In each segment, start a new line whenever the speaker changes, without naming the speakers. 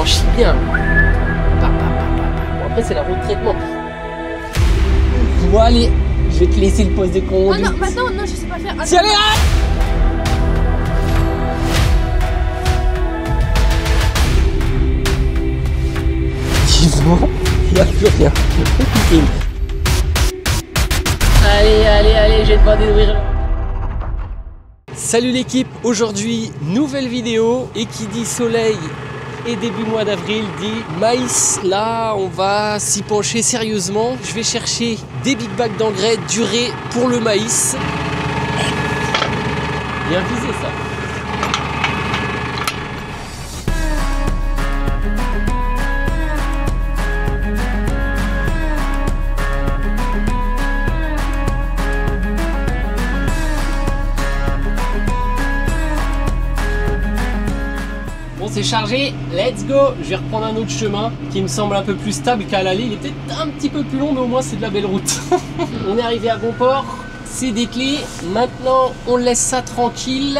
vache bien. Bon, après c'est la roue de traitement. Bon allez, je vais te laisser le poste de conduite.
Ah non, maintenant non, je sais pas faire.
Si, allez, vivement, il n'y a plus rien. Allez, je vais devoir découvrir. Salut l'équipe, aujourd'hui nouvelle vidéo et qui dit soleil et début mois d'avril dit maïs. Là on va s'y pencher sérieusement. Je vais chercher des big bags d'engrais durée pour le maïs. Bien visé ça. C'est chargé, let's go. Je vais reprendre un autre chemin qui me semble un peu plus stable qu'à l'aller. Il est peut-être un petit peu plus long, mais au moins c'est de la belle route. On est arrivé à bon port, c'est des clés. Maintenant on laisse ça tranquille.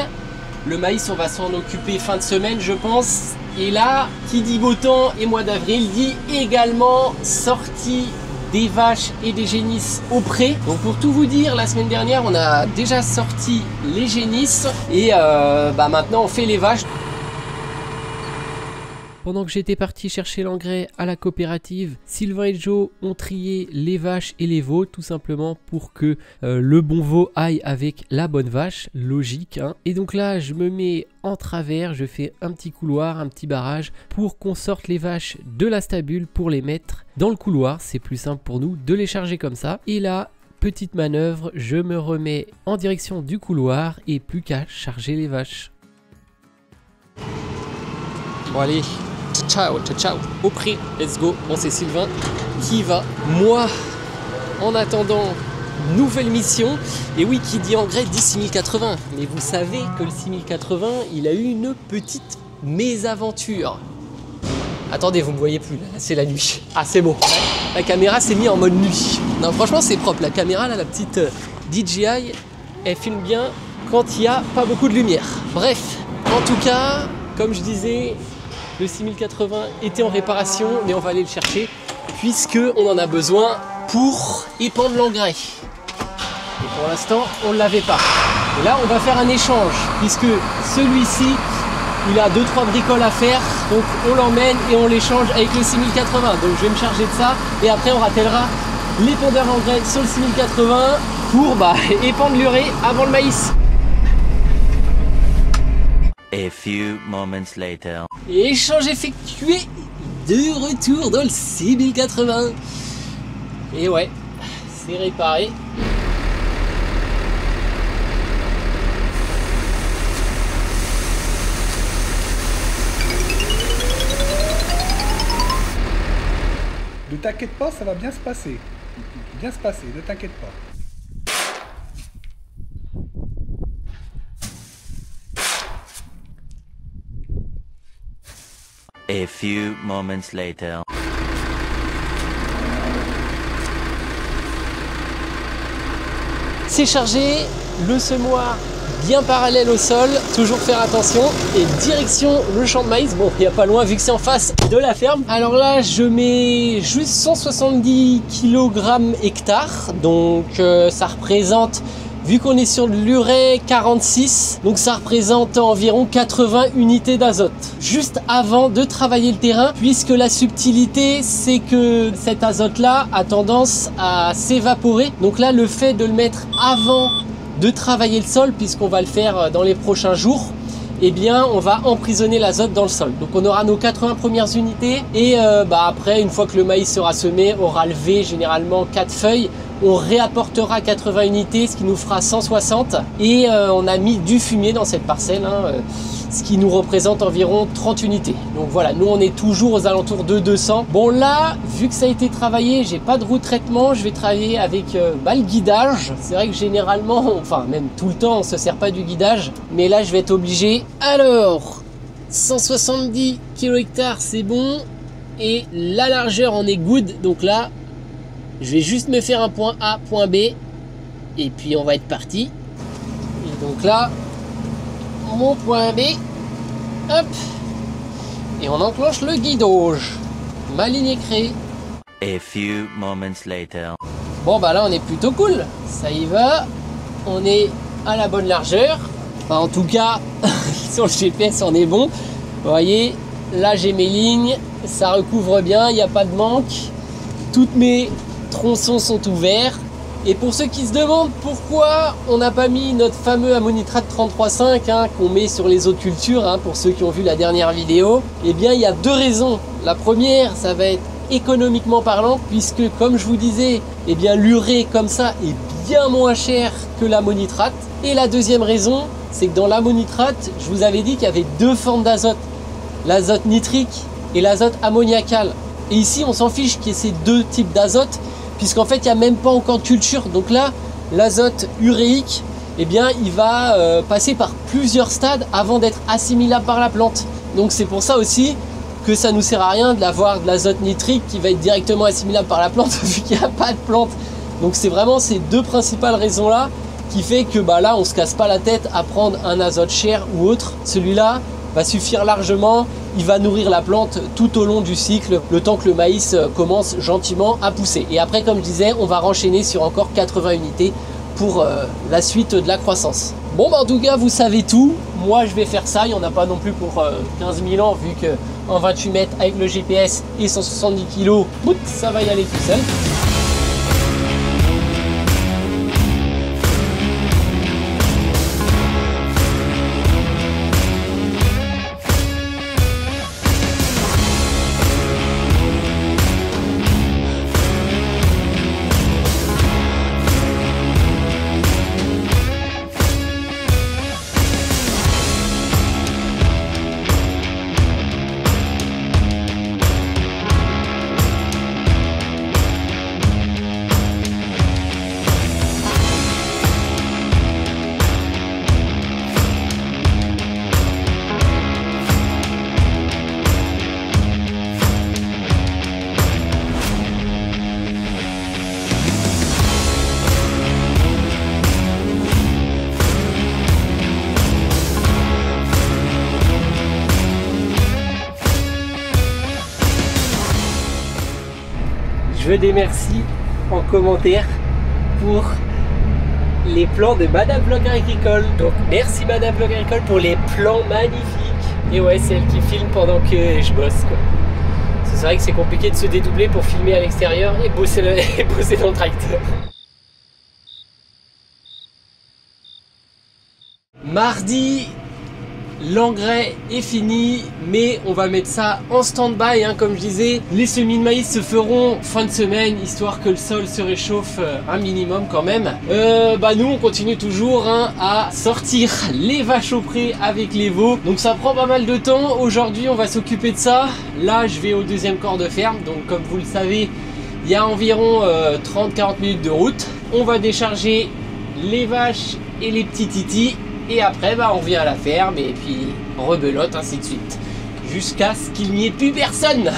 Le maïs on va s'en occuper fin de semaine je pense. Et là qui dit beau temps et mois d'avril dit également sortie des vaches et des génisses au pré. Donc pour tout vous dire, la semaine dernière on a déjà sorti les génisses et maintenant on fait les vaches. Pendant que j'étais parti chercher l'engrais à la coopérative, Sylvain et Joe ont trié les vaches et les veaux, tout simplement pour que le bon veau aille avec la bonne vache, logique. Hein. Et donc là, je me mets en travers, je fais un petit couloir, un petit barrage pour qu'on sorte les vaches de la stabule pour les mettre dans le couloir. C'est plus simple pour nous de les charger comme ça. Et là, petite manœuvre, je me remets en direction du couloir et plus qu'à charger les vaches. Bon allez, ciao, au prix, let's go. Bon c'est Sylvain qui va. Moi, en attendant, nouvelle mission. Et oui, qui dit engrais dit 6080. Mais vous savez que le 6080, il a eu une petite mésaventure. Attendez, vous me voyez plus, là c'est la nuit. Ah c'est bon, la caméra s'est mise en mode nuit. Non franchement c'est propre, la caméra là, la petite DJI, elle filme bien quand il n'y a pas beaucoup de lumière. Bref, en tout cas, comme je disais, le 6080 était en réparation, mais on va aller le chercher puisque on en a besoin pour épandre l'engrais. Et pour l'instant, on ne l'avait pas. Et là, on va faire un échange puisque celui-ci, il a 2-3 bricoles à faire, donc on l'emmène et on l'échange avec le 6080. Donc je vais me charger de ça et après on rappellera l'épandeur engrais sur le 6080 pour épandre l'urée avant le maïs.
A few moments later.
Échange effectué, de retour dans le 6080. Et ouais, c'est réparé.
Ne t'inquiète pas, ça va bien se passer. Bien se passer, ne t'inquiète pas.
A few moments later.
C'est chargé, le semoir bien parallèle au sol, toujours faire attention et direction le champ de maïs. Bon, il n'y a pas loin vu que c'est en face de la ferme. Alors là, je mets juste 170 kg hectare, donc ça représente, vu qu'on est sur de l'urée 46, donc ça représente environ 80 unités d'azote. Juste avant de travailler le terrain, puisque la subtilité, c'est que cet azote-là a tendance à s'évaporer. Donc là, le fait de le mettre avant de travailler le sol, puisqu'on va le faire dans les prochains jours, eh bien, on va emprisonner l'azote dans le sol. Donc on aura nos 80 premières unités et après, une fois que le maïs sera semé, aura levé généralement 4 feuilles, on réapportera 80 unités, ce qui nous fera 160. Et on a mis du fumier dans cette parcelle, ce qui nous représente environ 30 unités. Donc voilà, nous on est toujours aux alentours de 200. Bon là, vu que ça a été travaillé, j'ai pas de roue de traitement, je vais travailler avec le guidage. C'est vrai que généralement, enfin même tout le temps, on se sert pas du guidage. Mais là, je vais être obligé. Alors, 170 kg/h, c'est bon. Et la largeur en est good, donc là, je vais juste me faire un point A, point B, et puis on va être parti. Et donc là, mon point B, hop, Et on enclenche le guidage. Ma ligne est créée.
A few moments later.
Bon bah là on est plutôt cool. Ça y va. On est à la bonne largeur. Enfin, en tout cas, sur le GPS on est bon. Vous voyez, là j'ai mes lignes. Ça recouvre bien, il n'y a pas de manque. Toutes mes tronçons sont ouverts. Et pour ceux qui se demandent pourquoi on n'a pas mis notre fameux ammonitrate 33,5 qu'on met sur les autres cultures, pour ceux qui ont vu la dernière vidéo, eh bien il y a deux raisons. La première, ça va être économiquement parlant, puisque comme je vous disais, eh bien l'urée comme ça est bien moins cher que l'ammonitrate. Et la deuxième raison, c'est que dans l'ammonitrate, je vous avais dit qu'il y avait deux formes d'azote, l'azote nitrique et l'azote ammoniacal. Et ici, on s'en fiche qu'il y ait ces deux types d'azote, puisqu'en fait, il n'y a même pas encore de culture. Donc là, l'azote uréique, eh bien, il va passer par plusieurs stades avant d'être assimilable par la plante. Donc c'est pour ça aussi que ça nous sert à rien d'avoir de l'azote nitrique qui va être directement assimilable par la plante vu qu'il n'y a pas de plante. Donc c'est vraiment ces deux principales raisons-là qui fait que là, on ne se casse pas la tête à prendre un azote cher ou autre. Celui-là va suffire largement. Il va nourrir la plante tout au long du cycle, le temps que le maïs commence gentiment à pousser. Et après, comme je disais, on va renchaîner sur encore 80 unités pour la suite de la croissance. Bon, en tout cas, vous savez tout. Moi, je vais faire ça. Il n'y en a pas non plus pour 15 000 ans, vu qu'en 28 mètres avec le GPS et 170 kg, ça va y aller tout seul. Je des merci en commentaire pour les plans de Madame Vlog Agricole. Donc merci Madame Vlog Agricole pour les plans magnifiques. Et ouais, c'est elle qui filme pendant que je bosse, quoi. C'est vrai que c'est compliqué de se dédoubler pour filmer à l'extérieur et bosser dans le tracteur. Mardi, l'engrais est fini, mais on va mettre ça en stand-by, comme je disais. Les semis de maïs se feront fin de semaine, histoire que le sol se réchauffe un minimum quand même. Nous, on continue toujours à sortir les vaches au pré avec les veaux. Donc ça prend pas mal de temps. Aujourd'hui, on va s'occuper de ça. Là, je vais au deuxième corps de ferme. Donc comme vous le savez, il y a environ 30-40 minutes de route. On va décharger les vaches et les petits titis. Et après, on revient à la ferme et puis rebelote, ainsi de suite. Jusqu'à ce qu'il n'y ait plus personne.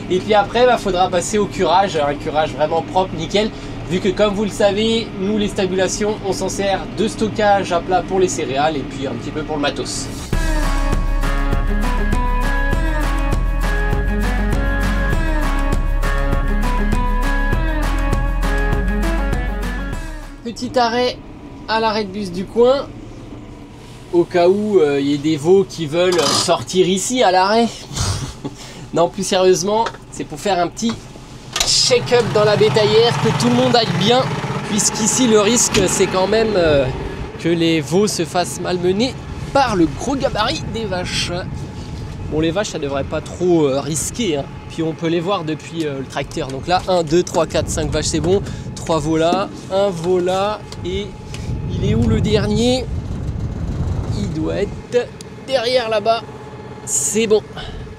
Et puis après, faudra passer au curage. Un curage vraiment propre, nickel. Vu que comme vous le savez, nous les stabulations, on s'en sert de stockage à plat pour les céréales et puis un petit peu pour le matos. Petit arrêt à l'arrêt de bus du coin. Au cas où il y ait des veaux qui veulent sortir ici à l'arrêt. Non, plus sérieusement, c'est pour faire un petit check-up dans la bétaillère, que tout le monde aille bien, puisqu'ici le risque c'est quand même que les veaux se fassent malmener par le gros gabarit des vaches. Bon, les vaches ça devrait pas trop risquer, puis on peut les voir depuis le tracteur. Donc là 1, 2, 3, 4, 5 vaches c'est bon, 3 veaux là, 1 veau là, et il est où le dernier? Il doit être derrière là-bas. C'est bon.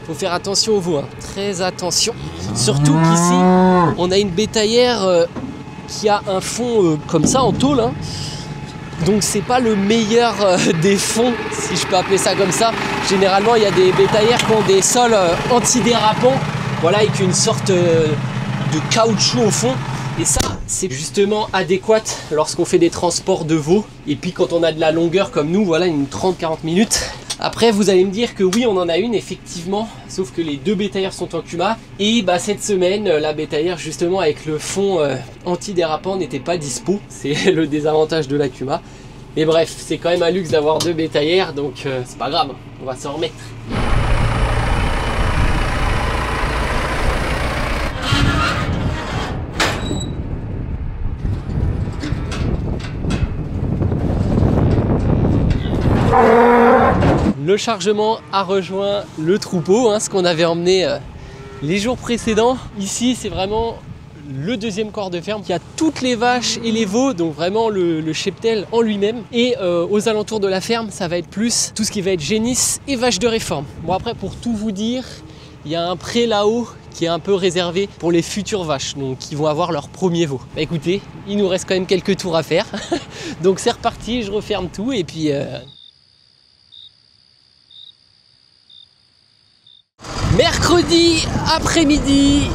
Faut faire attention aux veaux, très attention. Surtout qu'ici, on a une bétaillère qui a un fond comme ça en tôle. Donc c'est pas le meilleur des fonds, si je peux appeler ça comme ça. Généralement, il y a des bétaillères qui ont des sols antidérapants, voilà, avec une sorte de caoutchouc au fond. Et ça, c'est justement adéquat lorsqu'on fait des transports de veaux. Et puis quand on a de la longueur comme nous, voilà, une 30-40 minutes, Après vous allez me dire que oui on en a une effectivement, sauf que les deux bétaillères sont en Kuma et bah cette semaine la bétaillère justement avec le fond anti-dérapant n'était pas dispo, c'est le désavantage de la Kuma. Mais bref, c'est quand même un luxe d'avoir deux bétaillères donc c'est pas grave, on va s'en remettre. Le chargement a rejoint le troupeau, hein, ce qu'on avait emmené les jours précédents. Ici, c'est vraiment le deuxième corps de ferme qui a toutes les vaches et les veaux, donc vraiment le cheptel en lui-même. Et aux alentours de la ferme, ça va être plus tout ce qui va être génisse et vaches de réforme. Bon après, pour tout vous dire, il y a un pré là-haut qui est un peu réservé pour les futures vaches, donc qui vont avoir leur premier veau. Bah écoutez, il nous reste quand même quelques tours à faire. Donc c'est reparti, je referme tout et puis... Mercredi après-midi,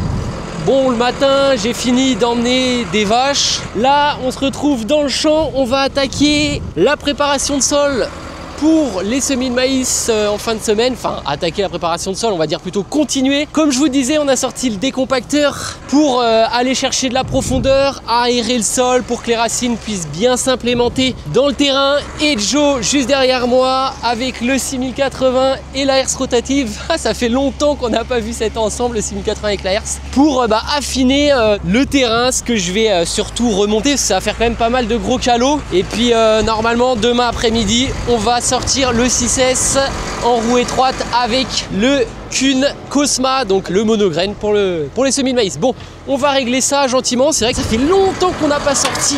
bon le matin j'ai fini d'emmener des vaches. Là on se retrouve dans le champ, on va attaquer la préparation de sol pour les semis de maïs en fin de semaine. Enfin attaquer la préparation de sol, on va dire plutôt continuer. Comme je vous disais, on a sorti le décompacteur pour aller chercher de la profondeur, aérer le sol pour que les racines puissent bien s'implémenter dans le terrain. Et Joe juste derrière moi avec le 6080 et la herse rotative. Ça fait longtemps qu'on n'a pas vu cet ensemble, le 6080 avec la herse, pour affiner le terrain. Ce que je vais surtout remonter, ça va faire quand même pas mal de gros calots. Et puis normalement demain après-midi on va sortir le 6S en roue étroite avec le Kuhn Cosma, donc le monograine pour les semis de maïs. Bon, on va régler ça gentiment. C'est vrai que ça fait longtemps qu'on n'a pas sorti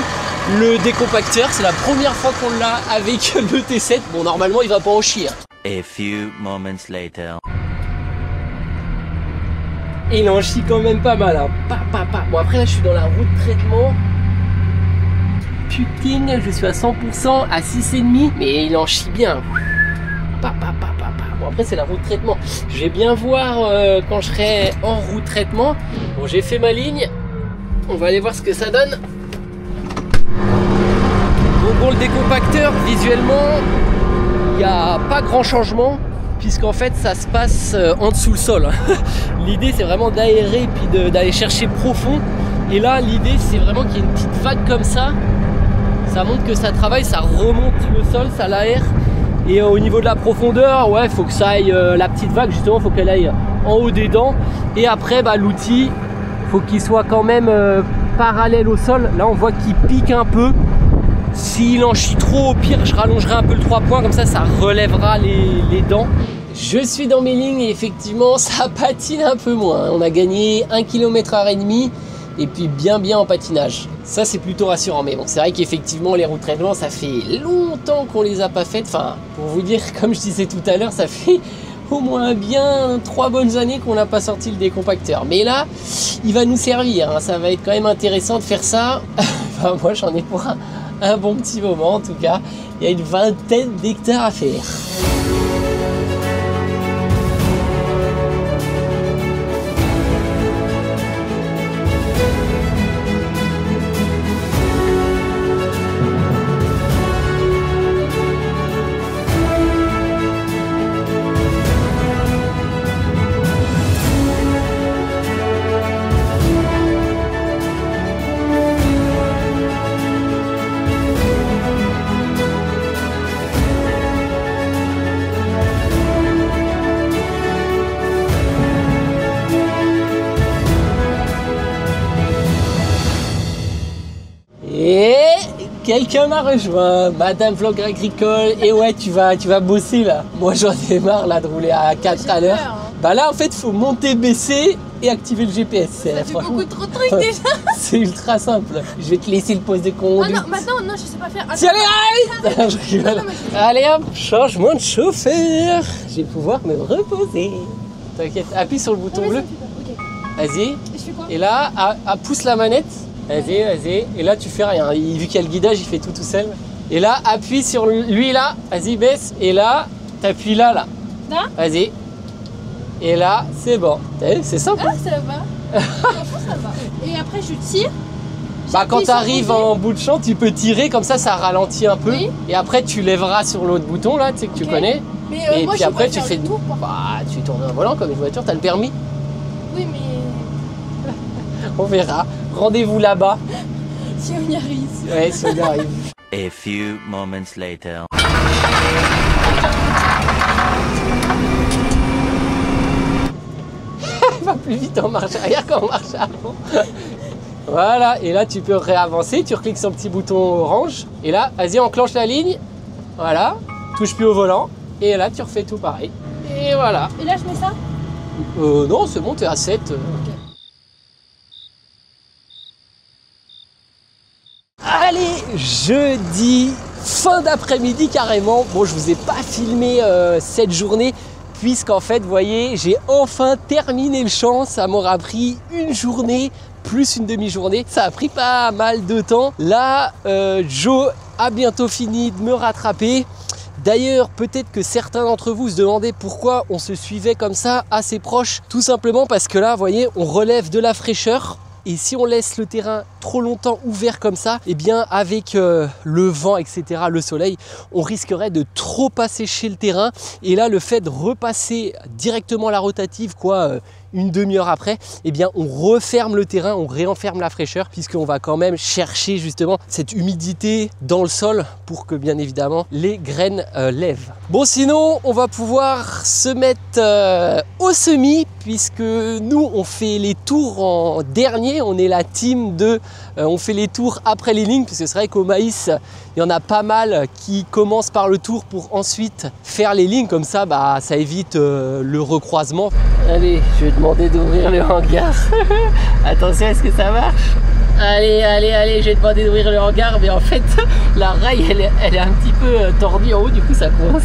le décompacteur. C'est la première fois qu'on l'a avec le T7. Bon, normalement, il va pas en chier.
A few moments later.
Et il en chie quand même pas mal. Hein. Bon, après, là, je suis dans la roue de traitement. Putain, je suis à 100% à 6,5, mais il en chie bien. Bon, après c'est la roue de traitement. Je vais bien voir quand je serai en roue de traitement. Bon, j'ai fait ma ligne. On va aller voir ce que ça donne. Donc bon, le décompacteur, visuellement, il n'y a pas grand changement, puisqu'en fait ça se passe en dessous le sol. L'idée c'est vraiment d'aérer puis d'aller chercher profond. Et là l'idée c'est vraiment qu'il y ait une petite vague comme ça. Ça montre que ça travaille, ça remonte le sol, ça l'aère. Et au niveau de la profondeur, ouais, faut que ça aille, la petite vague justement, faut qu'elle aille en haut des dents. Et après, l'outil, faut qu'il soit quand même parallèle au sol. Là, on voit qu'il pique un peu. S'il en chie trop, au pire, je rallongerai un peu le 3 points, comme ça relèvera les dents. Je suis dans mes lignes et effectivement, ça patine un peu moins. On a gagné 1,5 km/h. Et puis bien en patinage. Ça c'est plutôt rassurant, mais bon c'est vrai qu'effectivement les roues de traitement ça fait longtemps qu'on les a pas faites. Enfin pour vous dire, comme je disais tout à l'heure, ça fait au moins bien 3 bonnes années qu'on n'a pas sorti le décompacteur. Mais là il va nous servir, hein. Ça va être quand même intéressant de faire ça. Enfin, moi j'en ai pour un bon petit moment en tout cas. Il y a une vingtaine d'hectares à faire. Quelqu'un m'a rejoint, Madame Vlog Agricole, et ouais tu vas bosser là. Moi j'en ai marre là de rouler à 4 à l'heure. Hein. Bah là en fait faut monter, baisser et activer le GPS.
Ça fait beaucoup trop de trucs déjà.
C'est ultra simple. Je vais te laisser le poste de conduite.
Ah non, maintenant non je sais pas faire.
Si, allez, allez hop, changement de chauffeur. Je vais pouvoir me reposer. T'inquiète, appuie sur le bouton bleu.
Okay.
Vas-y.
Je fais quoi?
Et là, pousse la manette. Vas-y. Et là, tu fais rien. Vu qu'il y a le guidage, il fait tout seul. Et là, appuie sur lui là. Vas-y, baisse. Et là, t'appuies là.
Là.
Vas-y. Et là, c'est bon. C'est simple.
Ah, ça va. Franchement, ça va. Et après, je tire.
Bah, quand tu arrives en bout de champ, tu peux tirer. Comme ça ralentit un peu.
Oui.
Et après, tu lèveras sur l'autre bouton là, tu sais que tu connais. Et
moi,
puis
je
après,
sais
tu
pas
fais
faire le tour, quoi.
Bah, tu tournes un volant comme une voiture, t'as le permis.
Oui, mais
On verra. Rendez-vous là-bas.
si on y arrive.
Ouais, si on y arrive.
A few moments later.
Va plus vite en marche arrière qu'en marche avant. Voilà, et là tu peux réavancer, tu recliques sur le petit bouton orange, et là, vas-y, enclenche la ligne, voilà, touche plus au volant, et là tu refais tout pareil. Et voilà.
Et là, je mets ça.
Non, c'est bon, t'es à 7. Allez, jeudi, fin d'après-midi carrément. Bon, je vous ai pas filmé cette journée, puisqu'en fait, vous voyez, j'ai enfin terminé le champ. Ça m'aura pris une journée, plus une demi-journée. Ça a pris pas mal de temps. Là, Joe a bientôt fini de me rattraper. D'ailleurs, peut-être que certains d'entre vous se demandaient pourquoi on se suivait comme ça, assez proche. Tout simplement parce que là, vous voyez, on relève de la fraîcheur. Et si on laisse le terrain trop longtemps ouvert comme ça, eh bien avec le vent, etc., le soleil, on risquerait de trop assécher le terrain. Et là, le fait de repasser directement la rotative, une demi-heure après, eh bien on referme le terrain, on réenferme la fraîcheur, puisqu'on va quand même chercher justement cette humidité dans le sol pour que bien évidemment les graines lèvent. Bon, sinon on va pouvoir se mettre au semis, puisque nous on fait les tours en dernier, on est la team de on fait les tours après les lignes, puisque c'est vrai qu'au maïs il y en a pas mal qui commencent par le tour pour ensuite faire les lignes, comme ça ça évite le recroisement. Allez, je vais demander d'ouvrir le hangar. Attention, est-ce que ça marche? Allez, je vais demander d'ouvrir le hangar, mais en fait la rail elle est un petit peu tordue en haut, du coup ça coince.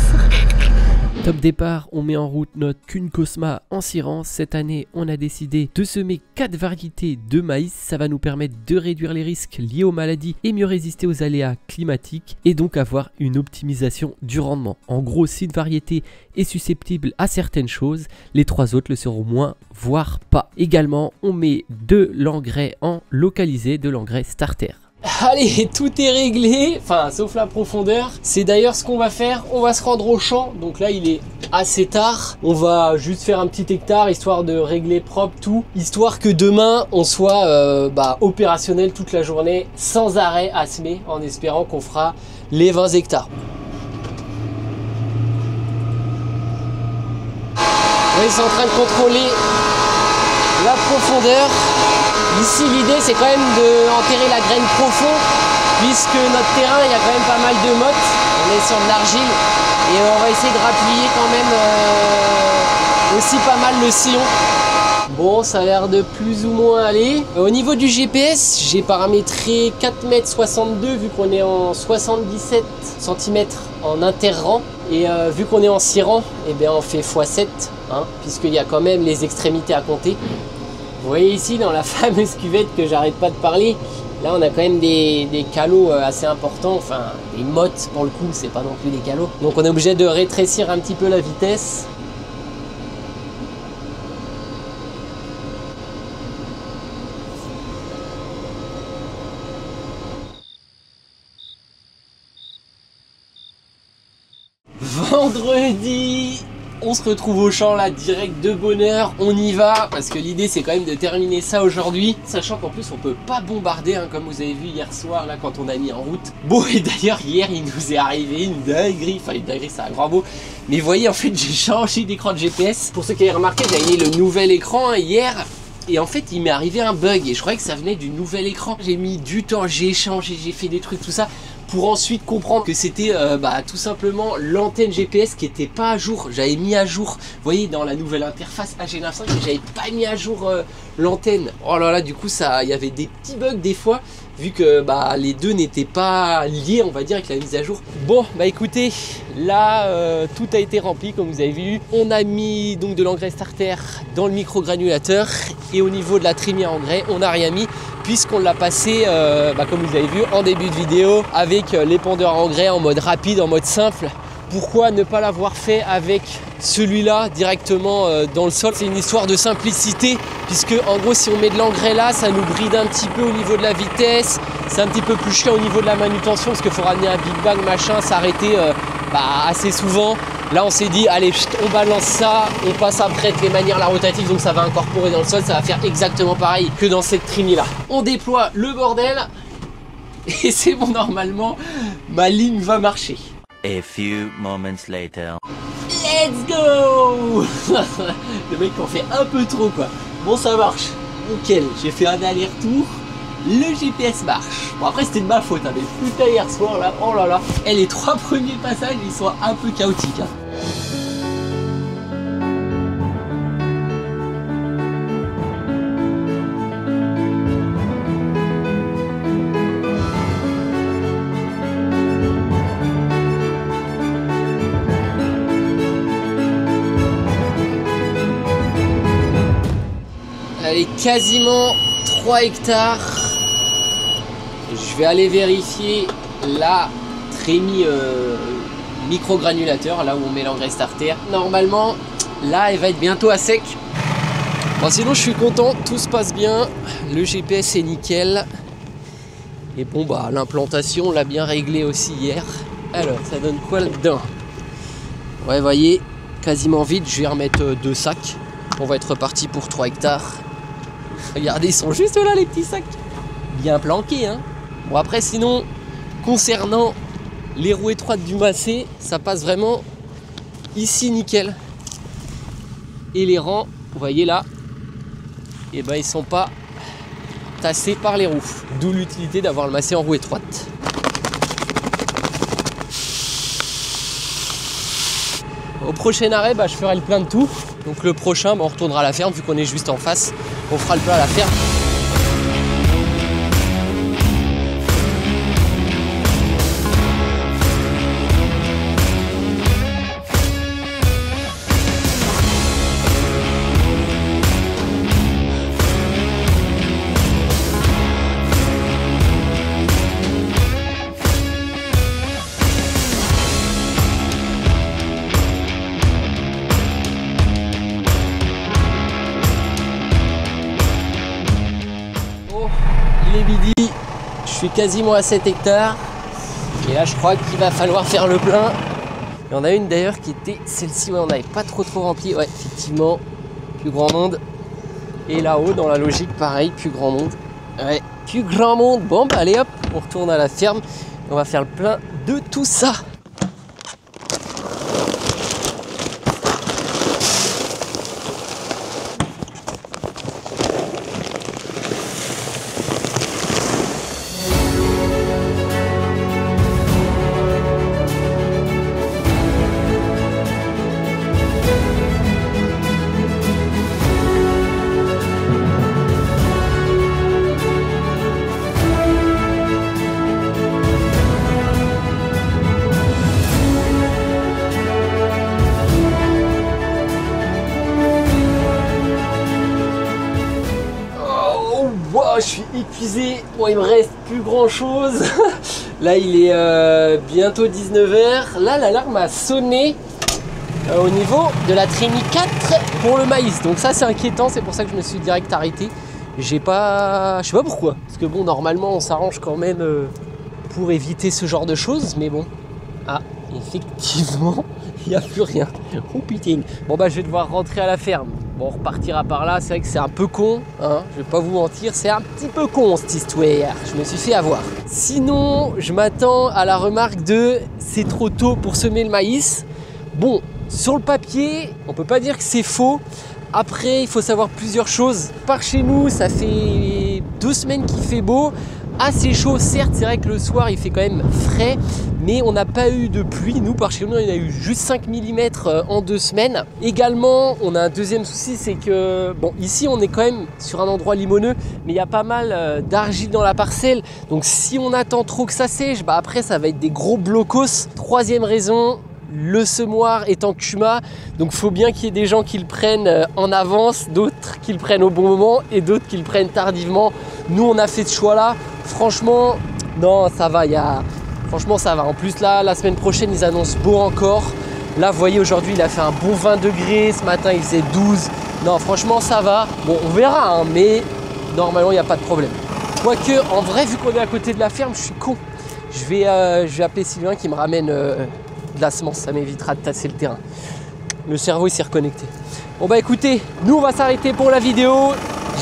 Top départ, on met en route notre Kuhn Cosma en Syrah. Cette année, on a décidé de semer 4 variétés de maïs. Ça va nous permettre de réduire les risques liés aux maladies et mieux résister aux aléas climatiques, et donc avoir une optimisation du rendement. En gros, si une variété est susceptible à certaines choses, les 3 autres le seront moins, voire pas. Également, on met de l'engrais en localisé, de l'engrais starter. Allez, tout est réglé, enfin sauf la profondeur. C'est d'ailleurs ce qu'on va faire, on va se rendre au champ. Donc là il est assez tard, on va juste faire un petit hectare histoire de régler propre tout, histoire que demain on soit opérationnel toute la journée sans arrêt à semer, en espérant qu'on fera les 20 hectares. Ils sont en train de contrôler la profondeur. Ici, l'idée, c'est quand même d'enterrer la graine profond, puisque notre terrain, il y a quand même pas mal de mottes. On est sur de l'argile et on va essayer de rappuyer quand même aussi pas mal le sillon. Bon, ça a l'air de plus ou moins aller. Au niveau du GPS, j'ai paramétré 4,62 m vu qu'on est en 77 cm en interrang. Et vu qu'on est en 6 rangs, eh bien on fait x7, puisqu'il y a quand même les extrémités à compter. Vous voyez ici dans la fameuse cuvette que j'arrête pas de parler, là on a quand même des calots assez importants, enfin des mottes pour le coup, c'est pas non plus des calots. Donc on est obligé de rétrécir un petit peu la vitesse. Vendredi, on se retrouve au champ là, direct de bonne heure, on y va, parce que l'idée c'est quand même de terminer ça aujourd'hui, sachant qu'en plus on peut pas bombarder, comme vous avez vu hier soir là quand on a mis en route. Bon, et d'ailleurs hier il nous est arrivé une dinguerie, enfin une dinguerie c'est un grand mot, mais vous voyez en fait j'ai changé d'écran de GPS. Pour ceux qui avaient remarqué, j'avais mis le nouvel écran hier, et en fait il m'est arrivé un bug, et je croyais que ça venait du nouvel écran. J'ai mis du temps, j'ai changé, j'ai fait des trucs, tout ça, pour ensuite comprendre que c'était tout simplement l'antenne GPS qui était pas à jour. J'avais mis à jour, vous voyez, dans la nouvelle interface AG95, mais j'avais pas mis à jour l'antenne. Oh là là, du coup il y avait des petits bugs des fois, vu que les deux n'étaient pas liés, on va dire, avec la mise à jour. Bon, écoutez, là tout a été rempli comme vous avez vu. On a mis donc de l'engrais starter dans le micro-granulateur, et au niveau de la trémie à engrais, on n'a rien mis, puisqu'on l'a passé, comme vous avez vu en début de vidéo, avec l'épandeur à engrais en mode rapide, en mode simple. Pourquoi ne pas l'avoir fait avec celui-là directement dans le sol? C'est une histoire de simplicité, puisque en gros si on met de l'engrais là, ça nous bride un petit peu au niveau de la vitesse, c'est un petit peu plus chiant au niveau de la manutention, parce qu'il faut ramener un big bag machin, s'arrêter assez souvent. Là on s'est dit allez on balance ça, on passe après de les manières la rotative, donc ça va incorporer dans le sol, ça va faire exactement pareil que dans cette Trini là. On déploie le bordel et c'est bon, normalement ma ligne va marcher.
A few moments later.
Let's go. Le mec en fait un peu trop quoi. Bon ça marche, nickel, j'ai fait un aller-retour. Le GPS marche. Bon après c'était de ma faute, hein, mais putain hier soir là, oh là là. Et les 3 premiers passages ils sont un peu chaotiques. Hein. Elle est quasiment 3 hectares. Je vais aller vérifier la trémie microgranulateur, là où on met l'engrais starter. Normalement, là, elle va être bientôt à sec. Bon, sinon, je suis content, tout se passe bien. Le GPS est nickel. Et bon, bah, l'implantation, on l'a bien réglé aussi hier. Alors, ça donne quoi là-dedans? Ouais, vous voyez, quasiment vide. Je vais remettre 2 sacs. On va être reparti pour 3 hectares. Regardez, ils sont juste là, les petits sacs. Bien planqués, hein. Bon, après, sinon, concernant les roues étroites du Massey, ça passe vraiment ici nickel. Et les rangs, vous voyez là, et ben ils sont pas tassés par les roues. D'où l'utilité d'avoir le Massey en roue étroite. Au prochain arrêt, bah, je ferai le plein de tout. Donc le prochain, bah, on retournera à la ferme vu qu'on est juste en face. On fera le plein à la ferme. Il est midi, je suis quasiment à 7 hectares et là je crois qu'il va falloir faire le plein. Il y en a une d'ailleurs qui était celle-ci, ouais, on n'avait pas trop rempli, ouais effectivement, plus grand monde. Et là-haut dans la logique pareil, plus grand monde, ouais, plus grand monde. Bon bah allez hop, on retourne à la ferme, on va faire le plein de tout ça. Je suis épuisé, bon, il me reste plus grand chose. Là il est bientôt 19h. Là l'alarme a sonné au niveau de la Trini 4 pour le maïs. Donc ça c'est inquiétant, c'est pour ça que je me suis direct arrêté. Je sais pas pourquoi. Parce que bon, normalement on s'arrange quand même pour éviter ce genre de choses. Mais bon, ah effectivement, il n'y a plus rien. Oh putain. Bon bah je vais devoir rentrer à la ferme. Bon, on repartira par là, c'est vrai que c'est un peu con, hein, je vais pas vous mentir, c'est un petit peu con cette histoire, je me suis fait avoir. Sinon, je m'attends à la remarque de « c'est trop tôt pour semer le maïs ». Bon, sur le papier, on peut pas dire que c'est faux. Après, il faut savoir plusieurs choses. Par chez nous, ça fait 2 semaines qu'il fait beau. Assez chaud, certes, c'est vrai que le soir il fait quand même frais, mais on n'a pas eu de pluie. Nous, par chez nous, il y a eu juste 5 mm en 2 semaines. Également, on a un deuxième souci, c'est que, bon, ici on est quand même sur un endroit limoneux, mais il y a pas mal d'argile dans la parcelle. Donc si on attend trop que ça sèche, bah après ça va être des gros blocos. Troisième raison, le semoir est en Kuma, donc il faut bien qu'il y ait des gens qui le prennent en avance, d'autres qui le prennent au bon moment et d'autres qui le prennent tardivement. Nous on a fait ce choix là, franchement non ça va, franchement ça va. En plus là la semaine prochaine ils annoncent beau encore. Là vous voyez aujourd'hui il a fait un bon 20 degrés, ce matin il faisait 12. Non franchement ça va, bon on verra hein, mais normalement il n'y a pas de problème. Quoique en vrai vu qu'on est à côté de la ferme je suis con. Je vais appeler Sylvain qui me ramène de la semence, ça m'évitera de tasser le terrain. Le cerveau il s'est reconnecté. Bon bah écoutez, nous on va s'arrêter pour la vidéo.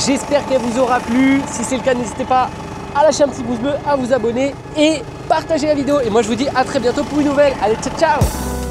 J'espère qu'elle vous aura plu. Si c'est le cas, n'hésitez pas à lâcher un petit pouce bleu, à vous abonner et partager la vidéo. Et moi je vous dis à très bientôt pour une nouvelle. Allez, ciao ciao.